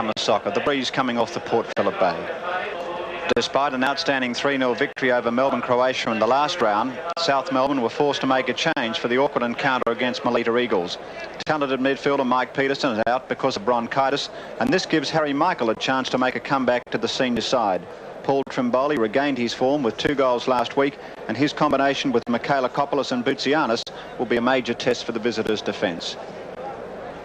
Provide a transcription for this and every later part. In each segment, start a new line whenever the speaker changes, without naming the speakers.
summer soccer. The breeze coming off the Port Phillip Bay. Despite an outstanding 3-0 victory over Melbourne Croatia in the last round, South Melbourne were forced to make a change for the awkward encounter against Melita Eagles. Talented midfielder Mike Peterson is out because of bronchitis, and this gives Harry Micheil a chance to make a comeback to the senior side. Paul Trimboli regained his form with 2 goals last week, and his combination with Michalakopoulos and Boutsianis will be a major test for the visitors' defence.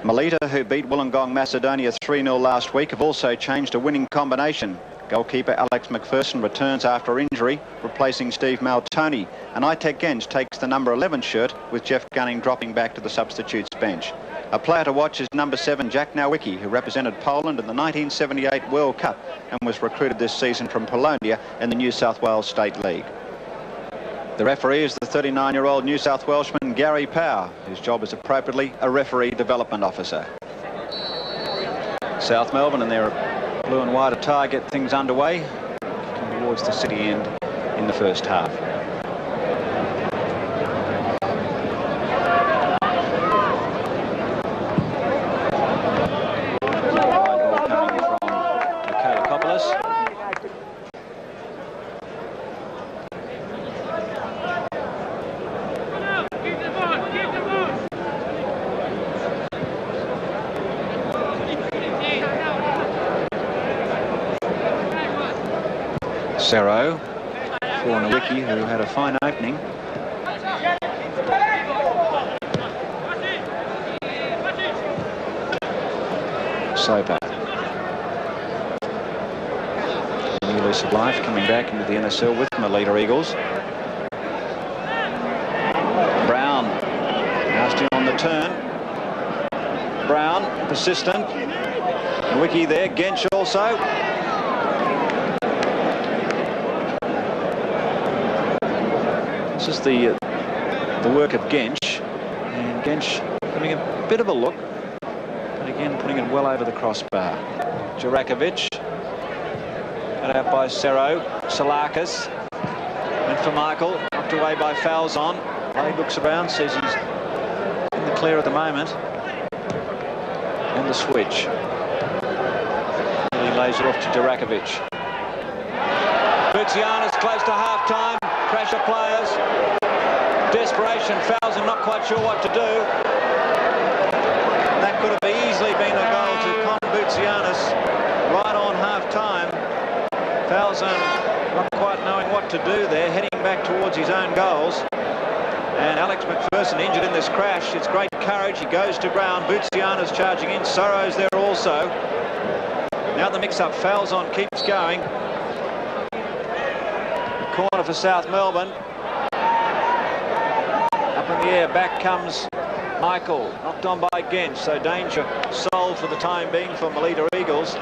Melita, who beat Wollongong Macedonia 3-0 last week, have also changed a winning combination. Goalkeeper Alex McPherson returns after injury, replacing Steve Maltoni, and Aytek Genc takes the number 11 shirt, with Geoff Gunning dropping back to the substitutes bench. A player to watch is number 7 Jack Nowicki, who represented Poland in the 1978 World Cup and was recruited this season from Polonia in the New South Wales State League. The referee is the 39-year-old New South Welshman Gary Power, whose job is appropriately a referee development officer. South Melbourne and their blue and white attire get things underway, towards the city end in the first half. Ball coming from Michalakopoulos. Cerro for Nowicki, who had a fine opening. Soper. New lease of life coming back into the NSL with Melita Eagles. Brown, nasty on the turn. Brown, persistent. Nowicki there, Genc also. This is the work of Genc, and Genc giving a bit of a look, but again putting it well over the crossbar. Durakovic, cut out by Cerro. Tsolakis went for Micheil, knocked away by Falzon. Blade looks around, says he's in the clear at the moment, and the switch. He lays it off to Durakovic. Boutsianis close to half-time. Pressure players. Desperation. Falzon not quite sure what to do. That could have easily been a goal to Boutsianis right on half-time. Falzon not quite knowing what to do there, heading back towards his own goals. And Alex McPherson injured in this crash. It's great courage. He goes to ground. Boutsianis charging in. Cerro's there also. Now the mix-up. Falzon keeps going. Corner for South Melbourne. Up in the air, back comes Micheil, knocked on by Genc, so danger solved for the time being for Melita Eagles.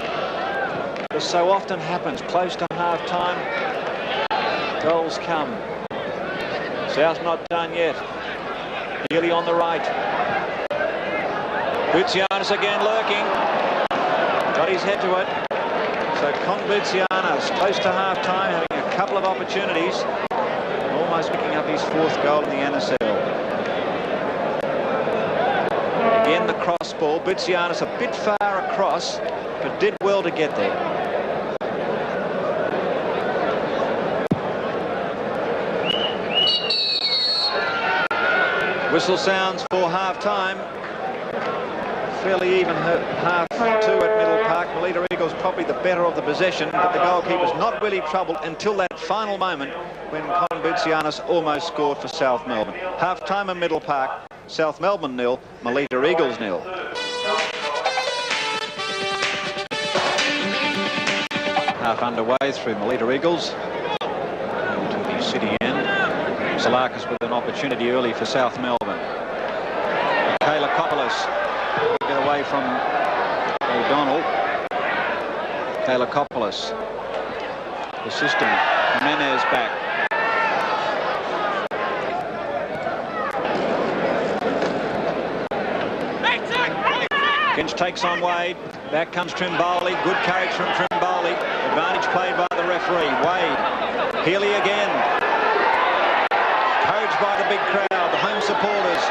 This so often happens, close to half-time, goals come. South not done yet. Healy on the right. Boutsianis again lurking. Got his head to it. So Boutsianis close to half-time, having a couple of opportunities, almost picking up his 4th goal in the NSL. Again the cross ball. Boutsianis a bit far across, but did well to get there. Whistle sounds for half-time. Fairly even half 2 at Middle Park. Melita Eagles probably the better of the possession, but the goalkeeper's not really troubled until that final moment when Boutsianis almost scored for South Melbourne. Half-time at Middle Park. South Melbourne 0, Melita Eagles 0. Half underway through Melita Eagles. To the city end. Tsolakis with an opportunity early for South Melbourne. Michalakopoulos. Get away from Donnell. Michalakopoulos. The system. Gimenez back. Genc takes on Wade. Back comes Trimboli. Good courage from Trimboli. Advantage played by the referee. Wade. Healy again. Encouraged by the big crowd, the home supporters.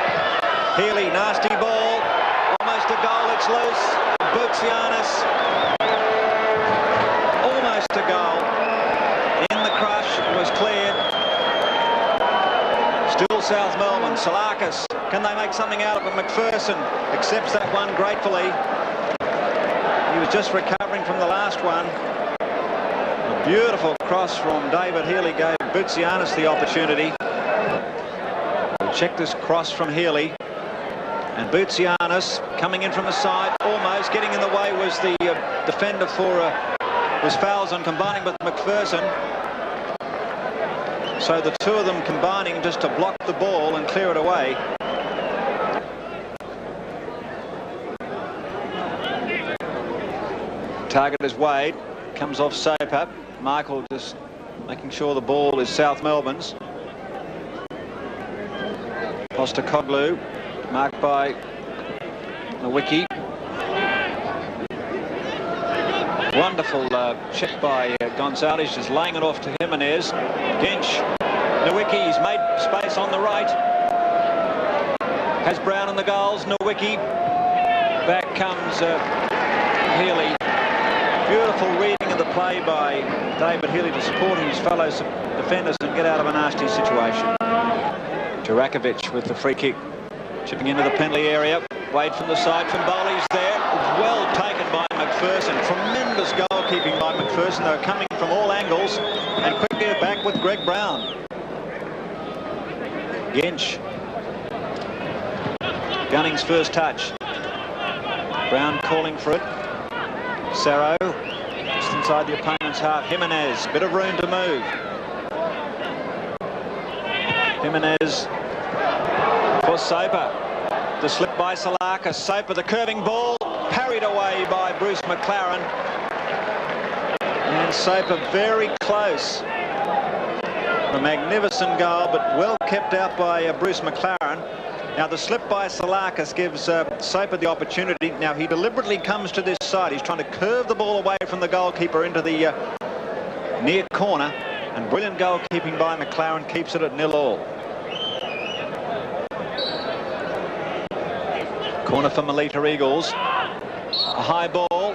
Healy, nasty ball. Almost a goal, it's loose. Boutsianis. Almost a goal. In the crush, it was cleared. Still South Melbourne. Tsolakis. Can they make something out of it? McPherson accepts that one gratefully. He was just recovering from the last one. A beautiful cross from David Healy gave Boutsianis the opportunity. We'll check this cross from Healy. And Boutsianis coming in from the side, almost getting in the way was the defender for was Falzon, combining with McPherson. So the two of them combining just to block the ball and clear it away. Target is Wade, comes off Soper. Micheil just making sure the ball is South Melbourne's. Postecoglou, marked by Nowicki. Wonderful check by Gonzalez, just laying it off to Gimenez. Genc, Nowicki, he's made space on the right. Has Brown in the goals, Nowicki. Back comes Healy. Beautiful reading of the play by David Healy to support his fellow defenders and get out of a nasty situation. Durakovic with the free kick. Chipping into the penalty area. Wade from the side. Trimboli's there. Well taken by McPherson. Tremendous goalkeeping by McPherson. They were coming from all angles. And quickly back with Greg Brown. Genc. Gunning's first touch. Brown calling for it. Cerro. Just inside the opponent's half. Gimenez. Bit of room to move. Gimenez. For Soper. The slip by Tsolakis. Soper, the curving ball, parried away by Bruce MacLaren. And Soper very close. A magnificent goal, but well kept out by Bruce MacLaren. Now the slip by Tsolakis gives Soper the opportunity. Now he deliberately comes to this side. He's trying to curve the ball away from the goalkeeper into the near corner. And brilliant goalkeeping by MacLaren keeps it at 0-0. Corner for Melita Eagles. A high ball,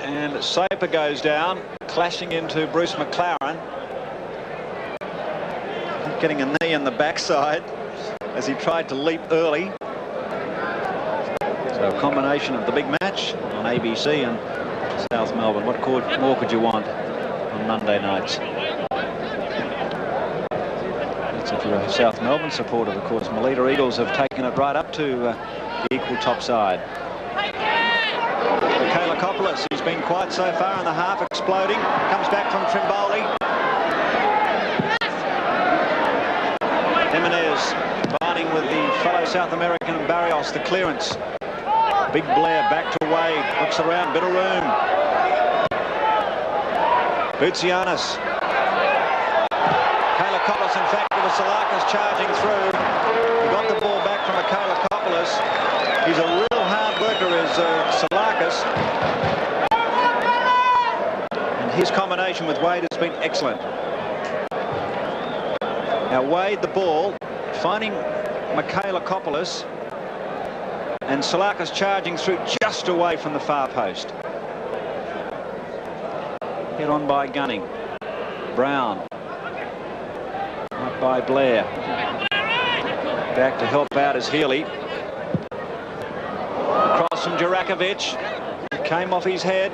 and Soper goes down, clashing into Bruce MacLaren. Getting a knee in the backside as he tried to leap early. So a combination of the big match on ABC and South Melbourne. What more could you want on Monday nights? That's if you're a South Melbourne supporter, of course. Melita Eagles have taken it right up to the equal top side. Michalakopoulos, who's been quiet so far in the half, exploding, comes back from Trimboli. Gimenez combining with the fellow South American Barrios, the clearance. Big Blair back to Wade, looks around, bit of room. Boutsianis. Michalakopoulos, in fact, with Tsolakis charging through. He got the ball back from Michalakopoulos. He's a real hard worker, is Tsolakis. And his combination with Wade has been excellent. Now Wade the ball, finding Michalakopoulos, and Tsolakis charging through just away from the far post. Hit on by Gunning. Brown. Up by Blair. Back to help out is Healy. Across from Durakovic. It came off his head.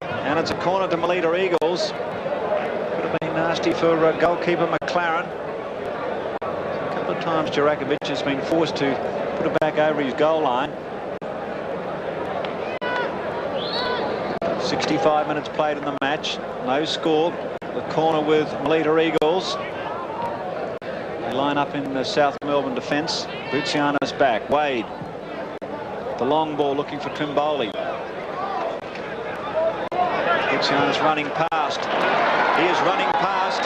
And it's a corner to Melita Eagles. Could have been nasty for goalkeeper MacLaren. A couple of times Durakovic has been forced to put it back over his goal line. 65 minutes played in the match. No score. The corner with Melita Eagles. They line up in the South Melbourne defence. Boutsianis back. Wade. The long ball looking for Trimboli. Boutsianis running past. He is running past.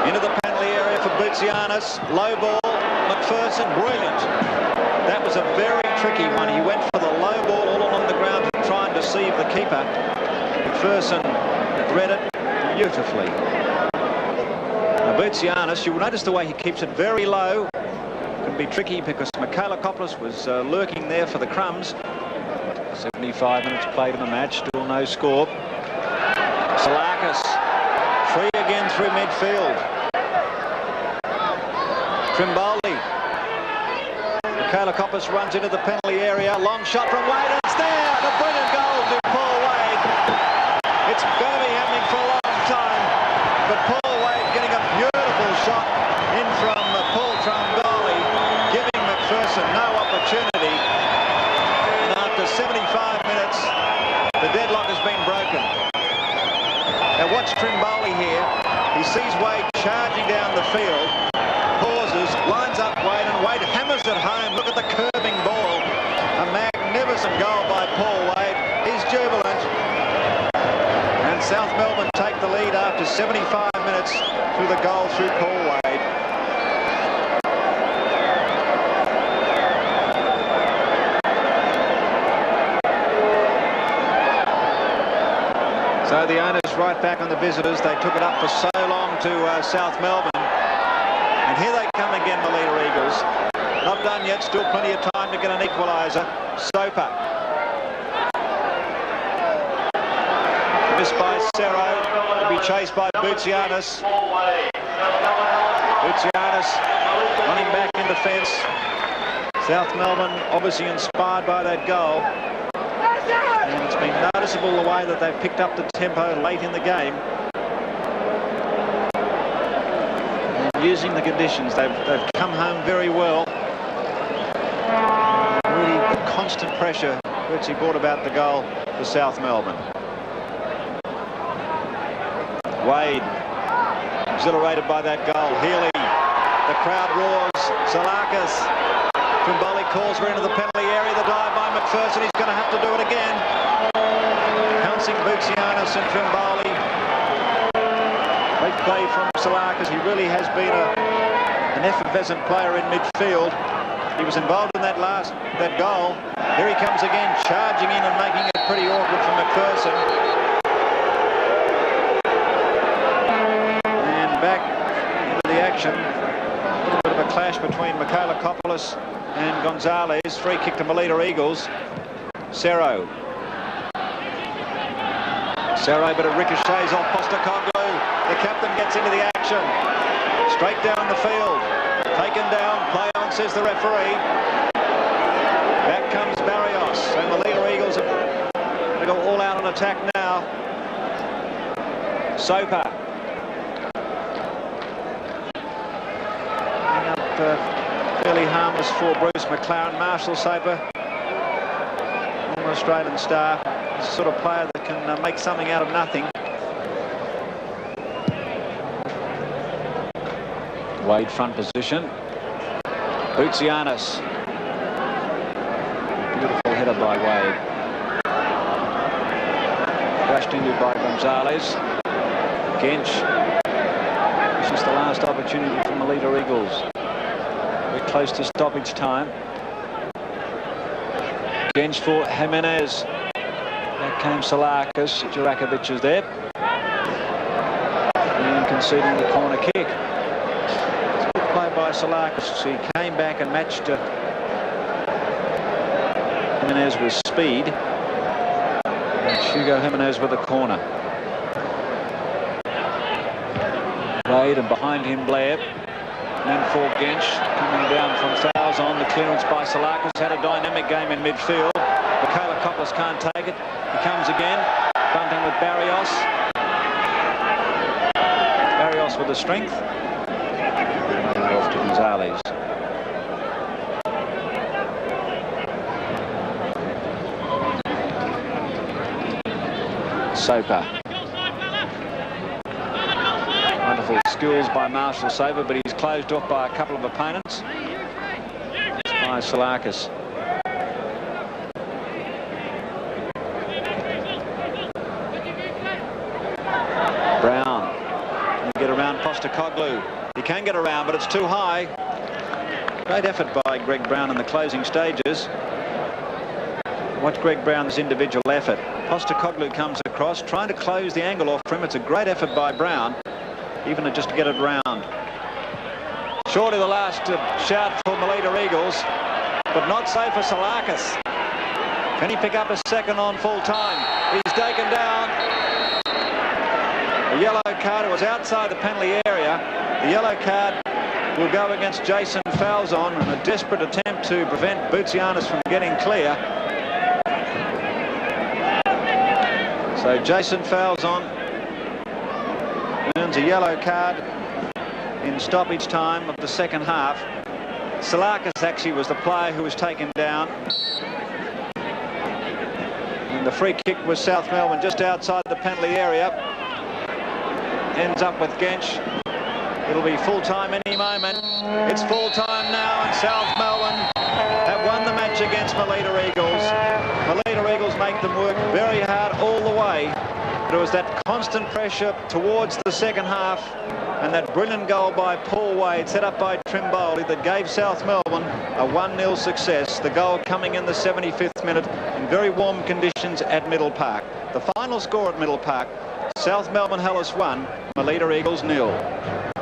Into the penalty area for Boutsianis. Low ball. McPherson. Brilliant. That was a very tricky one. He went for the low ball all along the ground to try and deceive the keeper. McPherson read it beautifully. Now Boutsianis, you'll notice the way he keeps it very low. Can be tricky because Michalakopoulos was lurking there for the crumbs. 75 minutes played in the match, still no score. Tsolakis, free again through midfield. Trimboli. Michalakopoulos runs into the penalty area. Long shot from Wade, and it's there. A brilliant goal to Paul Wade. It's going to be happening for a long time, but Paul Wade getting a beautiful shot in from Paul Trimboli, giving McPherson no opportunity. And after 75 minutes, the deadlock has been broken. Now watch Trimboli here. He sees Wade charging down the field, pauses, lines up Wade, and Wade hammers it home. Look at the curving ball. A magnificent goal by Paul Wade. He's jubilant. And South Melbourne take the lead after 75 minutes through the goal through Paul Wade. So the owners right back on the visitors. They took it up for so long to South Melbourne. And here they come again, Melita Eagles. Not done yet, still plenty of time to get an equaliser. Soper. Missed by Cerro, to be chased by Boutsianis. Boutsianis running back in defence. South Melbourne obviously inspired by that goal. And it's been noticeable the way that they've picked up the tempo late in the game. And using the conditions, they've come home very well. Really constant pressure virtually brought about the goal for South Melbourne. Wade, exhilarated by that goal. Healy, the crowd roars. Tsolakis. Trimboli calls her into the penalty area. The dive by McPherson. He's going to have to do it again. Pouncing Boutsianis and Trimboli. Great play from Tsolakis. He really has been an effervescent player in midfield. He was involved in that goal. Here he comes again, charging in and making it pretty awkward for McPherson. Back into the action. A little bit of a clash between Michalakopoulos and Gonzalez. Free kick to Melita Eagles. Cerro, but it ricochets off Postecoglou. The captain gets into the action. Straight down the field. Taken down. Play on, says the referee. Back comes Barrios. And Melita Eagles are going to go all out on attack now. Soper. Fairly harmless for Bruce MacLaren. Marshall Soper, former Australian star, the sort of player that can make something out of nothing. Wade front position. Boutsianis. Beautiful header by Wade. Rushed into by Gonzalez. Genc. This is the last opportunity for Melita Eagles. We're close to stoppage time. Genc for Gimenez. Back came Tsolakis. Durakovic is there. And conceding the corner kick. It's a good play by Tsolakis. He came back and matched Gimenez with speed. And Hugo Gimenez with the corner. Wade, and behind him Blair. And then for Genc, coming down from Falzon. The clearance by Tsolakis. Had a dynamic game in midfield. Michalakopoulos can't take it. He comes again, bumping with Barrios. Barrios with the strength. Off to Gonzalez. Soper. Wonderful skills by Marshall Soper, but he's closed off by a couple of opponents. It's by Tsolakis. Brown. Can he get around Postecoglou? He can get around, but it's too high. Great effort by Greg Brown in the closing stages. Watch Greg Brown's individual effort. Postecoglou comes across, trying to close the angle off for him. It's a great effort by Brown, even just to get it round. Surely the last shout for Melita Eagles, but not so for Tsolakis. Can he pick up a second on full time? He's taken down. A yellow card. It was outside the penalty area. The yellow card will go against Jason Falzon in a desperate attempt to prevent Boutsianis from getting clear. So Jason Falzon earns a yellow card in stoppage time of the second half. Tsolakis actually was the player who was taken down. And the free kick was South Melbourne just outside the penalty area. Ends up with Genc. It'll be full-time any moment. It's full-time now, and South Melbourne have won the match against Melita Eagles. Melita Eagles make them work very hard all the way. But it was that constant pressure towards the second half and that brilliant goal by Paul Wade, set up by Trimboli, that gave South Melbourne a 1-0 success. The goal coming in the 75th minute in very warm conditions at Middle Park. The final score at Middle Park, South Melbourne Hellas 1, Melita Eagles 0.